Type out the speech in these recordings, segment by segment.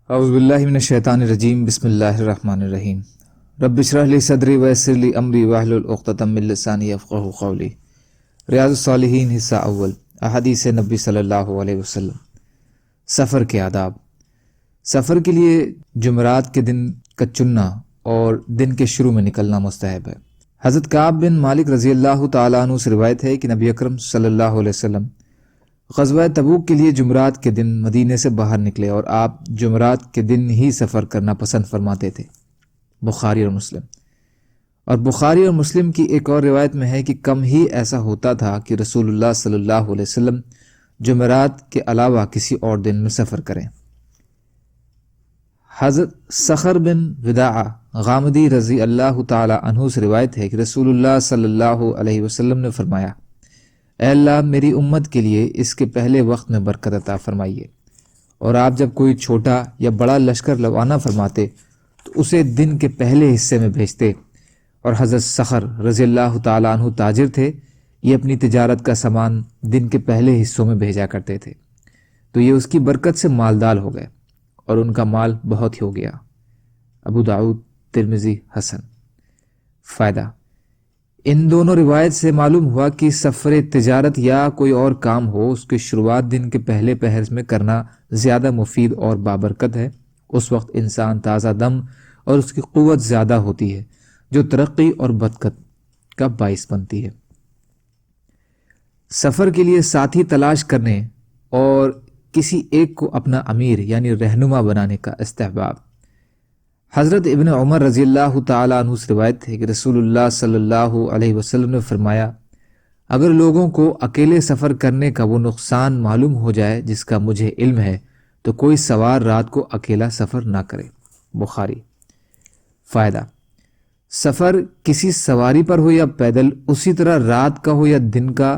اعوذ باللہ من الشیطان الرجیم بسم اللہ الرحمن الرحیم رب اشرح لی صدری ویسر لی امری واحلل عقدۃ من لسانی یفقہوا قولی۔ ریاض الصالحین حصہ اول، احادیث نبی صلی اللہ علیہ وسلم۔ سفر کے آداب۔ سفر کے لیے جمعرات کے دن کا چننا اور دن کے شروع میں نکلنا مستحب ہے۔ حضرت کعب بن مالک رضی اللہ تعالیٰ عنہ سے روایت ہے کہ نبی اکرم صلی اللہ علیہ وسلم غزوہ تبوک کے لیے جمعرات کے دن مدینے سے باہر نکلے اور آپ جمعرات کے دن ہی سفر کرنا پسند فرماتے تھے۔ بخاری اور مسلم۔ اور بخاری اور مسلم کی ایک اور روایت میں ہے کہ کم ہی ایسا ہوتا تھا کہ رسول اللہ صلی اللہ علیہ وسلم جمعرات کے علاوہ کسی اور دن میں سفر کریں۔ حضرت صخر بن وداع غامدی رضی اللہ تعالی عنہ سے روایت ہے کہ رسول اللہ صلی اللہ علیہ وسلم نے فرمایا، اے اللہ میری امت کے لیے اس کے پہلے وقت میں برکت عطا فرمائیے، اور آپ جب کوئی چھوٹا یا بڑا لشکر روانہ فرماتے تو اسے دن کے پہلے حصے میں بھیجتے۔ اور حضرت صخر رضی اللہ تعالیٰ عنہ تاجر تھے، یہ اپنی تجارت کا سامان دن کے پہلے حصوں میں بھیجا کرتے تھے، تو یہ اس کی برکت سے مالدار ہو گئے اور ان کا مال بہت ہی ہو گیا۔ ابو داؤد، ترمذی، حسن۔ فائدہ۔ ان دونوں روایت سے معلوم ہوا کہ سفر تجارت یا کوئی اور کام ہو، اس کی شروعات دن کے پہلے پہر میں کرنا زیادہ مفید اور بابرکت ہے۔ اس وقت انسان تازہ دم اور اس کی قوت زیادہ ہوتی ہے، جو ترقی اور برکت کا باعث بنتی ہے۔ سفر کے لیے ساتھی تلاش کرنے اور کسی ایک کو اپنا امیر یعنی رہنما بنانے کا استحباب۔ حضرت ابن عمر رضی اللہ تعالیٰ عنہ سے روایت ہے کہ رسول اللہ صلی اللہ علیہ وسلم نے فرمایا، اگر لوگوں کو اکیلے سفر کرنے کا وہ نقصان معلوم ہو جائے جس کا مجھے علم ہے تو کوئی سوار رات کو اکیلا سفر نہ کرے۔ بخاری۔ فائدہ۔ سفر کسی سواری پر ہو یا پیدل، اسی طرح رات کا ہو یا دن کا،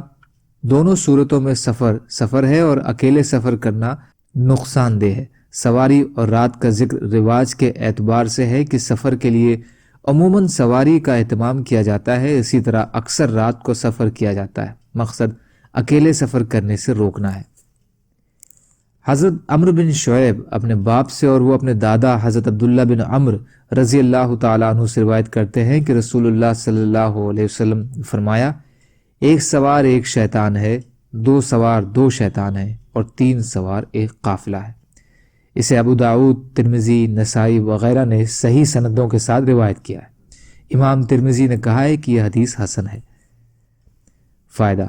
دونوں صورتوں میں سفر ہے اور اکیلے سفر کرنا نقصان دہ ہے۔ سواری اور رات کا ذکر رواج کے اعتبار سے ہے کہ سفر کے لیے عموماً سواری کا اہتمام کیا جاتا ہے، اسی طرح اکثر رات کو سفر کیا جاتا ہے، مقصد اکیلے سفر کرنے سے روکنا ہے۔ حضرت عمرو بن شعیب اپنے باپ سے اور وہ اپنے دادا حضرت عبداللہ بن عمرو رضی اللہ تعالیٰ عنہ سے روایت کرتے ہیں کہ رسول اللہ صلی اللہ علیہ وسلم فرمایا، ایک سوار ایک شیطان ہے، دو سوار دو شیطان ہیں، اور تین سوار ایک قافلہ ہے۔ اسے ابو داؤد، ترمذی، نسائی وغیرہ نے صحیح سندوں کے ساتھ روایت کیا ہے۔ امام ترمذی نے کہا ہے کہ یہ حدیث حسن ہے۔ فائدہ۔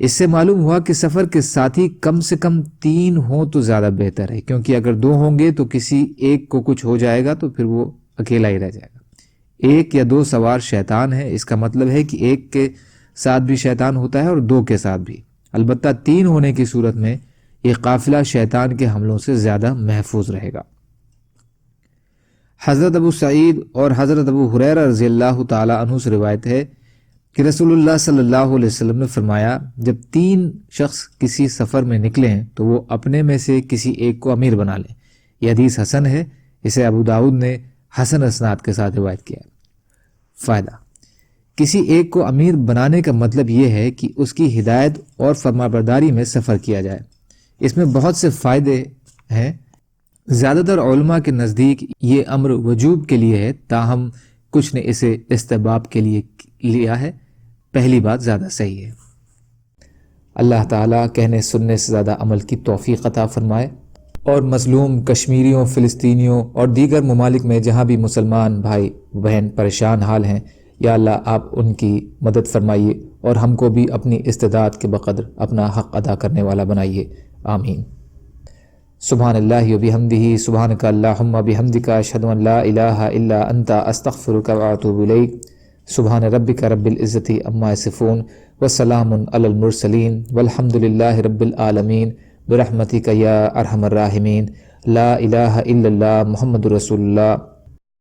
اس سے معلوم ہوا کہ سفر کے ساتھی کم سے کم 3 ہوں تو زیادہ بہتر ہے، کیونکہ اگر 2 ہوں گے تو کسی ایک کو کچھ ہو جائے گا تو پھر وہ اکیلا ہی رہ جائے گا۔ 1 یا 2 سوار شیطان ہے، اس کا مطلب ہے کہ 1 کے ساتھ بھی شیطان ہوتا ہے اور 2 کے ساتھ بھی، البتہ 3 ہونے کی صورت میں یہ قافلہ شیطان کے حملوں سے زیادہ محفوظ رہے گا۔ حضرت ابو سعید اور حضرت ابو ہریرہ رضی اللہ تعالی عنہ سے روایت ہے کہ رسول اللہ صلی اللہ علیہ وسلم نے فرمایا، جب 3 شخص کسی سفر میں نکلیں تو وہ اپنے میں سے کسی ایک کو امیر بنا لیں۔ یہ حدیث حسن ہے، اسے ابو داؤد نے حسن اسناد کے ساتھ روایت کیا ہے۔ فائدہ۔ کسی ایک کو امیر بنانے کا مطلب یہ ہے کہ اس کی ہدایت اور فرمانبرداری میں سفر کیا جائے۔ اس میں بہت سے فائدے ہیں۔ زیادہ تر علماء کے نزدیک یہ امر وجوب کے لیے ہے، تاہم کچھ نے اسے استحباب کے لیے لیا ہے۔ پہلی بات زیادہ صحیح ہے۔ اللہ تعالیٰ کہنے سننے سے زیادہ عمل کی توفیق عطا فرمائے، اور مظلوم کشمیریوں، فلسطینیوں اور دیگر ممالک میں جہاں بھی مسلمان بھائی بہن پریشان حال ہیں، یا اللہ آپ ان کی مدد فرمائیے اور ہم کو بھی اپنی استطاعت کے بقدر اپنا حق ادا کرنے والا بنائیے، آمین۔ سبحان اللہ و بحمدہ، سبحانک اللہم بحمدک، اشہد ان لا الہ الا انت، استغفرک و اتوب الیک۔ سبحان ربک رب العزت عما یصفون، وسلام علی المرسلین، والحمد للہ رب العالمین، برحمتک یا ارحم الراحمین۔ لا الہ الا اللہ، محمد رسول اللہ۔